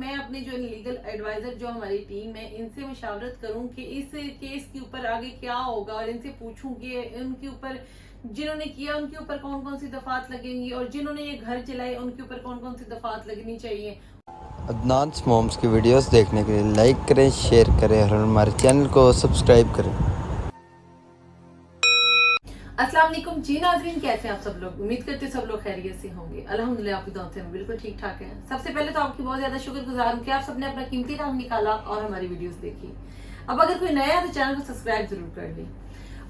मैं अपने जो लीगल एडवाइजर जो हमारी टीम है इनसे मशावरत करूं कि इस केस के ऊपर आगे क्या होगा, और इनसे पूछूं कि उनके ऊपर जिन्होंने किया उनके ऊपर कौन कौन सी दफात लगेंगी, और जिन्होंने ये घर जलाए उनके ऊपर कौन कौन सी दफात लगनी चाहिए। अदनान मॉम्स की वीडियोस देखने के लिए लाइक करें, शेयर करें और हमारे चैनल को सब्सक्राइब करें। अस्सलाम वालेकुम जी नाज़रीन, कैसे हैं आप सब लोग। उम्मीद करते हैं सब लोग खैरियत से होंगे। अल्हम्दुलिल्लाह आपकी दुआ से हम बिल्कुल ठीक ठाक हैं। सबसे पहले तो आपकी बहुत ज्यादा शुक्रगुजार हूं कि आप सबने अपना कीमती टाइम निकाला और हमारी वीडियोस देखी। अब अगर कोई नया है तो चैनल को सब्सक्राइब जरूर कर लें।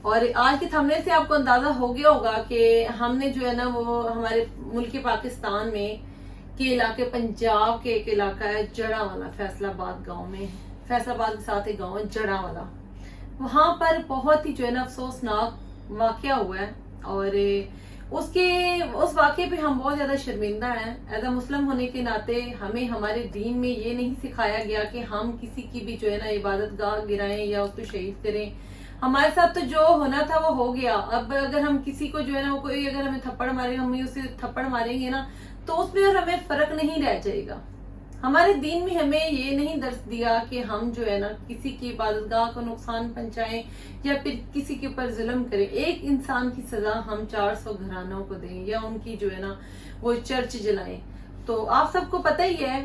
और आज के थंबनेल से आपको अंदाजा हो गया होगा कि हमने जो है ना वो हमारे मुल्क पाकिस्तान में के इलाके पंजाब के एक इलाका है जड़ावाला, फैसलाबाद गाँव में, फैसलाबाद के साथ एक गाँव है जड़ावाला। वहां पर बहुत ही जो है ना अफसोसनाक वाकया हुआ है, और उस वाकये पे हम बहुत ज्यादा शर्मिंदा हैं। एज अ मुस्लिम होने के नाते हमें हमारे दीन में ये नहीं सिखाया गया कि हम किसी की भी जो है ना इबादत गाह गिराएं या उसको शहीद करें। हमारे साथ तो जो होना था वो हो गया। अब अगर हम किसी को जो है ना कोई अगर हमें थप्पड़ मारे, हम उसे थप्पड़ मारेंगे ना तो उसमें और हमें फर्क नहीं रह जाएगा। हमारे दीन में हमें ये नहीं दर्ज दिया कि हम जो है ना किसी की इबादतगाह को नुकसान पहुंचाएं या फिर किसी के ऊपर जुल्म करें। एक इंसान की सजा हम 400 घरानों को दें या उनकी जो है ना वो चर्च जलाएं, तो आप सबको पता ही है।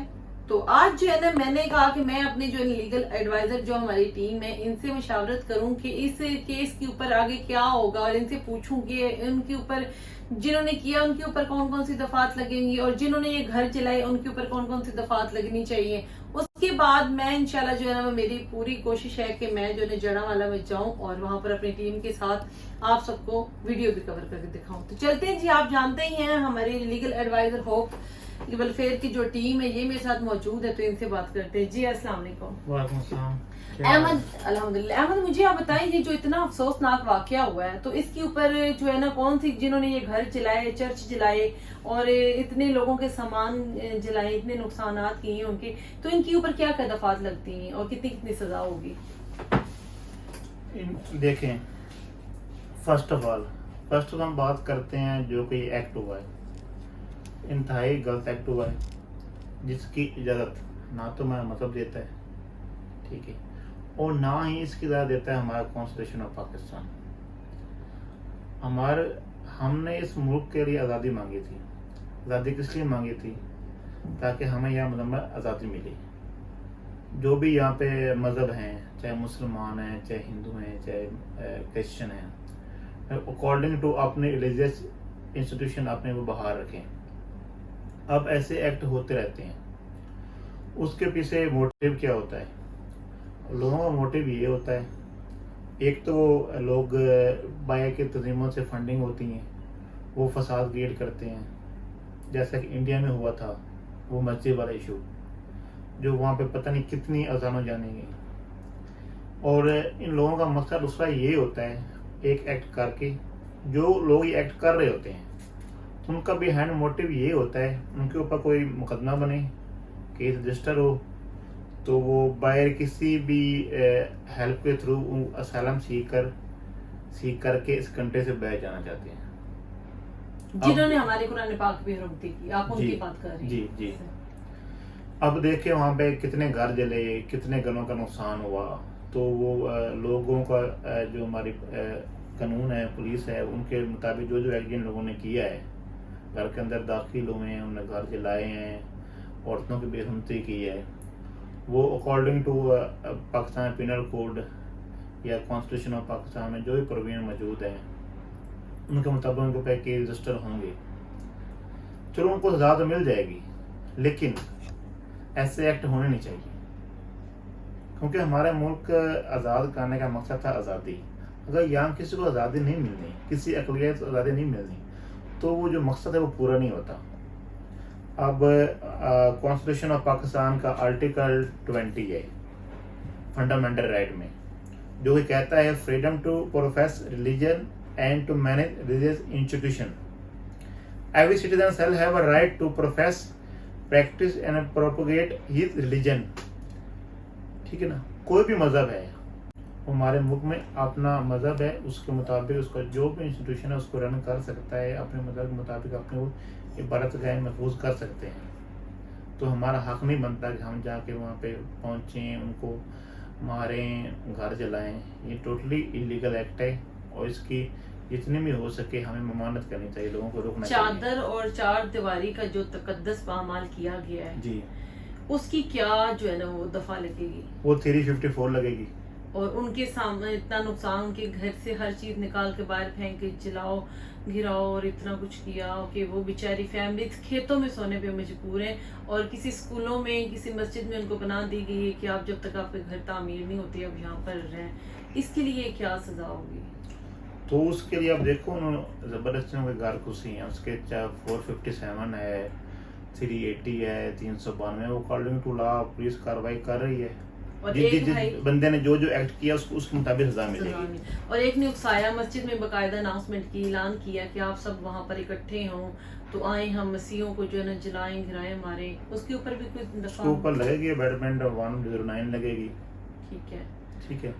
तो आज जो है ना मैंने कहा कि मैं अपने जो लीगल एडवाइजर जो हमारी टीम है इनसे मशावरत करूं कि इस केस के ऊपर आगे क्या होगा, और इनसे पूछूं कि उनके ऊपर जिन्होंने किया उनके ऊपर कौन कौन सी दफात लगेंगी, और जिन्होंने ये घर जलाए उनके ऊपर कौन कौन सी दफात लगनी चाहिए। उसके बाद मैं इंशाल्लाह जो है ना मेरी पूरी कोशिश है कि मैं जो है जड़ावाला में जाऊं और वहां पर अपनी टीम के साथ आप सबको वीडियो भी कवर करके दिखाऊं। तो चलते हैं जी। आप जानते ही हैं हमारे लीगल एडवाइजर होप वेलफेयर की जो टीम है ये मेरे साथ मौजूद है, तो इनसे बात करते हैं। जी अस्सलाम वालेकुम। वालेकुम सलाम। अहमद, अल्हम्दुलिल्लाह। अहमद, मुझे आप बताएं ये जो इतना अफसोसनाक वाकया हुआ है तो इसके ऊपर जो है ना कौन सी जिन्होंने ये घर जलाए, चर्च जलाए और इतने लोगों के सामान जलाए, इतने नुकसानात किए हैं उनके, तो इनके ऊपर क्या क्या दफात लगती हैं और कितनी कितनी सजा होगी। देखें, फर्स्ट ऑफ ऑल हम बात करते हैं जो कि एक्ट हुआ है, इंतहाई गलत एक्ट हुआ है, जिसकी इजाज़त ना तो हमारा मतलब देता है, ठीक है, और ना ही इसकी इजाज़त देता है हमारा कॉन्स्टिट्यूशन ऑफ पाकिस्तान। हमने इस मुल्क के लिए आज़ादी मांगी थी। आज़ादी किस लिए मांगी थी? ताकि हमें यहाँ मतलब आज़ादी मिली। जो भी यहाँ पे मज़हब हैं, चाहे मुसलमान हैं, चाहे हिंदू हैं, चाहे क्रिश्चियन हैं, अकॉर्डिंग टू अपने रिलीजियस इंस्टीट्यूशन अपने वो बाहर रखें। अब ऐसे एक्ट होते रहते हैं, उसके पीछे मोटिव क्या होता है? लोगों का मोटिव ये होता है, एक तो लोग बाया के तंजीमों से फंडिंग होती हैं, वो फसाद क्रिएट करते हैं, जैसा कि इंडिया में हुआ था वो मस्जिद वाला इशू, जो वहाँ पे पता नहीं कितनी अजानें जानेंगी। और इन लोगों का मकसद दूसरा ये होता है, एक एक्ट करके जो लोग ये एक्ट कर रहे होते हैं उनका भी हैंड मोटिव ये होता है उनके ऊपर कोई मुकदमा बने, केस रजिस्टर हो, तो वो बाहर किसी भी हेल्प के थ्रू असाइलम सीख करके इस कंट्री से बाहर जाना चाहते हैं, जिन्होंने हमारे कुरान पाक पे रोक दी। आप उनकी बात कर रहे हैं। जी। अब देखें वहाँ पे कितने घर जले, कितने घरों का नुकसान हुआ, तो वो लोगों का जो हमारी कानून है, पुलिस है, उनके मुताबिक जो एक्ट जिन लोगों ने किया है, घर के अंदर दाखिल हुए हैं, उन्होंने घर जलाए हैं, औरतों की बेहुरमती की है, वो according to Pakistan penal code या कॉन्स्टिट्यूशन ऑफ पाकिस्तान में जो भी प्रोविजन मौजूद है उनके मुताबिक उनके पे केस रजिस्टर होंगे। चलो उनको सजा तो मिल जाएगी, लेकिन ऐसे एक्ट होने नहीं चाहिए, क्योंकि हमारे मुल्क आज़ाद करने का मकसद था आज़ादी। अगर यहाँ किसी को आज़ादी नहीं मिलनी, किसी अक़लियत को आज़ादी नहीं मिलनी, तो वो जो मकसद है वो पूरा नहीं होता। अब कॉन्स्टिट्यूशन ऑफ पाकिस्तान का आर्टिकल 20 है फंडामेंटल राइट में, जो कि कहता है freedom to profess religion and to manage religious institution. Every citizen shall have a right to profess, practice and propagate his religion. ठीक है ना, कोई भी मजहब है, हमारे मुल्क में अपना मजहब है, उसके मुताबिक उसका जो भी इंस्टीट्यूशन है उसको रन कर सकता है, अपने मजहब के मुताबिक अपने वो इबादत गाह महफूज कर सकते हैं। تو ہمارا حق نہیں بنتا کہ ہم جا کے وہاں پہ پہنچیں، ان کو ماریں، گھر جلائیں. یہ ٹوٹلی انلیگل ایکٹ ہے، اور اس کی جتنی بھی ہو سکے ہمیں ممانعت کرنی چاہیے، لوگوں کو روکنا چاہیے. چادر اور چار دیواری کا جو تقدس پامال کیا گیا ہے جی، اس کی کیا جو ہے نا وہ دفعہ لگے گی؟ وہ 354 لگے گی. اور ان کے سامنے اتنا نقصان، ان کے گھر سے ہر چیز نکال کے باہر پھینک کے جلاؤ گراؤ اور اتنا کچھ کیا کہ وہ بیچاری فیملی کھیتوں میں سونے پہ مجبور ہیں، اور کسی اسکولوں میں، کسی مسجد میں ان کو پناہ دی گئی ہے کہ آپ جب تک آپ کے گھر تعمیر نہیں ہوتی اب یہاں پر رہیں. اس کے لیے کیا سزا ہوگی؟ تو اس کے لیے اب دیکھو انہوں نے زبردستی ان کے گھر گھسی ہیں، اس کے چاہے 457 ہے، 380 ہے، 392، وہ اکارڈنگ ٹو لا پولیس کاروائی کر رہی ہے. اور جس ایک جس بھائی بندے نے جو ایکٹ کیا اس کو اس کے مطابق سزا ملے گی. اور ایک نے اکسایا، مسجد میں باقاعدہ اناؤنسمنٹ کی، اعلان کیا کہ آپ سب وہاں پر اکٹھے ہوں تو آئیں ہم مسیحوں کو جو ہے نا جلائیں گرائیں ماریں. اس کے اوپر بھی کوئی اس کے دفعہ اوپر لگے گی بیٹمنٹ 109 لگے گی. ٹھیک ہے. ٹھیک ہے.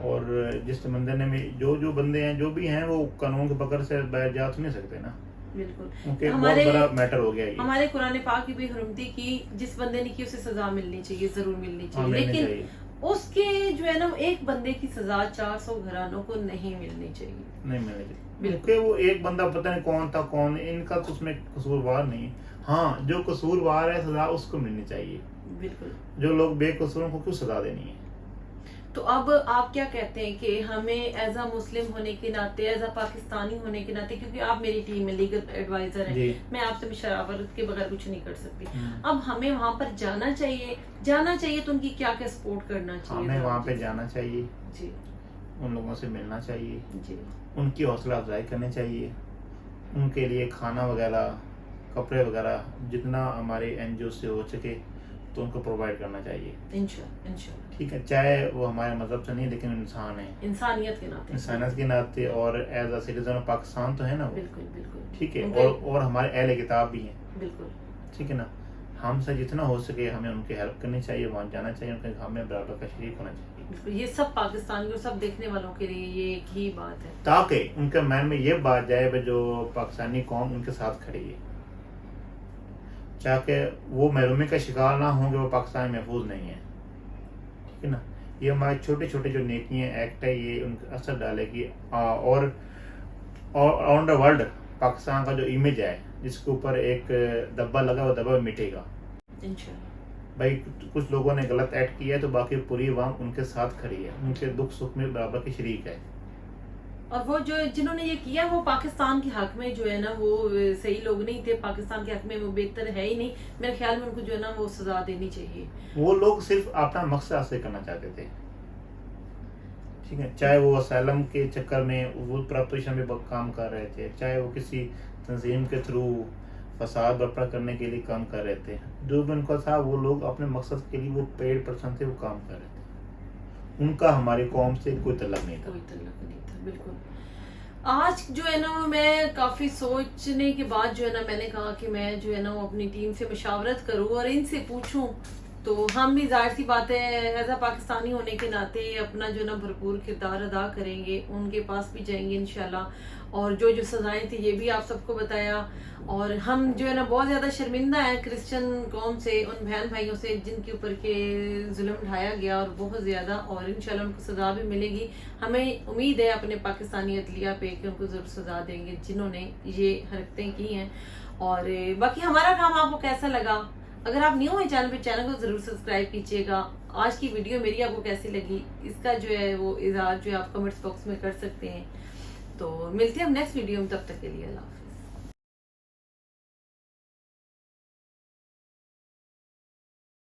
اور جس بندے نے بھی جو بندے ہیں جو بھی ہیں وہ قانون کے پکڑ سے باہر جا تو نہیں سکتے نا، بالکل. کیونکہ بہت بڑا میٹر ہو گیا یہ. ہمارے قرآن پاک کی بھی حرمتی کی، جس بندے نے کی اسے سزا ملنی چاہیے، ضرور ملنی چاہیے، لیکن اس کے جو ہے نا ایک بندے کی سزا 400 گھرانوں کو نہیں ملنی چاہیے. نہیں ملنی چاہیے، کیونکہ وہ ایک بندہ پتہ نہیں کون تھا کون، ان کا تو اس میں قصوروار نہیں ہے. ہاں جو قصوروار ہے سزا اس کو ملنی چاہیے. بالکل. جو لوگ بے قصور کو کیوں سزا دینی ہے؟ تو اب آپ کیا کہتے ہیں کہ ہمیں ایز اے مسلم ہونے کے ناطے، ایز اے پاکستانی ہونے کے ناطے، کیونکہ آپ میری ٹیم میں لیگل ایڈوائزر ہیں، میں آپ سے مشاورت کے بغیر کچھ نہیں کر سکتی. اب ہمیں وہاں پر جانا چاہیے تو ان کی کیا کیا سپورٹ کرنا چاہیے؟ ہمیں وہاں پہ جانا چاہیے جی، ان لوگوں سے ملنا چاہیے جی، ان کی حوصلہ افزائی کرنی چاہیے، ان کے لیے کھانا وغیرہ، کپڑے وغیرہ جتنا ہمارے NGO سے ہو سکے تو ان کو پرووائڈ کرنا چاہیے. انشاءاللہ. ٹھیک ہے، چاہے وہ ہمارے مذہب سے نہیں لیکن انسان ہے، انسانیت کے ناطے، انسانیت کے ناطے، اور as a citizen of Pakistan تو ہے نا وہ. بالکل بالکل. ٹھیک ہے. اور ہمارے اہل کتاب بھی ہیں. بالکل. ٹھیک ہے نا. ہم سے جتنا ہو سکے ہمیں ان کی ہیلپ کرنی چاہیے، وہاں جانا چاہیے، ان کے کام میں برابر کا شریک ہونا چاہیے. بالکل. یہ سب پاکستانی اور سب دیکھنے والوں کے لیے یہ ایک ہی بات ہے، تاکہ ان کے مائنڈ میں یہ بات جائے جو پاکستانی قوم ان کے ساتھ کھڑی ہے، تاکہ وہ محرومی کا شکار نہ ہوں کہ وہ پاکستان محفوظ نہیں ہے. ٹھیک ہے نا. یہ ہمارے چھوٹے چھوٹے جو نیکیاں ایکٹ ہے یہ ان کا اثر ڈالے گی، اور آن دا ورلڈ پاکستان کا جو امیج ہے جس کے اوپر ایک دبا لگا وہ دبا مٹے گا. انشاءاللہ. بھائی کچھ لوگوں نے غلط ایکٹ کیا ہے تو باقی پوری عوام ان کے ساتھ کھڑی ہے، ان کے دکھ سکھ میں برابر کی شریک ہے. اور وہ جو جنہوں نے یہ کیا وہ پاکستان کے حق میں جو ہے نا وہ صحیح لوگ نہیں تھے، پاکستان کے حق میں وہ بہتر ہے ہی نہیں. میرے خیال میں ان کو جو ہے نا وہ سزا دینی چاہیے. وہ لوگ صرف اپنا مقصد حاصل کرنا چاہتے تھے. ٹھیک ہے. چاہے وہ اسائلم کے چکر میں وہ پراپوزیشن میں کام کر رہے تھے، چاہے وہ کسی تنظیم کے تھرو فساد برپا کرنے کے لیے کام کر رہے تھے، جو بھی ان کا تھا وہ لوگ اپنے مقصد کے لیے وہ پیڈ پرسن تھے، وہ کام کر رہے تھے. ان کا ہماری قوم سے کوئی تعلق نہیں تھا. کوئی تعلق نہیں تھا. بالکل. آج جو ہے نا میں کافی سوچنے کے بعد جو ہے نا میں نے کہا کہ میں جو ہے نا وہ اپنی ٹیم سے مشاورت کروں اور ان سے پوچھوں، تو ہم بھی ظاہر سی بات ہے ایز اے پاکستانی ہونے کے ناطے اپنا جو ہے نا بھرپور کردار ادا کریں گے، ان کے پاس بھی جائیں گے انشاءاللہ، اور جو جو سزائیں تھیں یہ بھی آپ سب کو بتایا. اور ہم جو ہے نا بہت زیادہ شرمندہ ہیں کرسچن قوم سے، ان بہن بھائیوں سے جن کے اوپر کے ظلم اٹھایا گیا، اور بہت زیادہ، اور انشاءاللہ ان کو سزا بھی ملے گی. ہمیں امید ہے اپنے پاکستانی عدلیہ پہ کہ ان کو ضرور سزا دیں گے جنہوں نے یہ حرکتیں کی ہیں. اور باقی ہمارا کام آپ کو کیسا لگا؟ اگر آپ نیو ہیں چینل پہ، چینل کو ضرور سبسکرائب کیجیے گا. آج کی ویڈیو میری آپ کو کیسی لگی اس کا جو ہے وہ اظہار جو ہے آپ کمنٹس باکس میں کر سکتے ہیں. تو ملتے ہیں ہم نیکسٹ ویڈیو میں، تب تک کے لیے اللہ حافظ.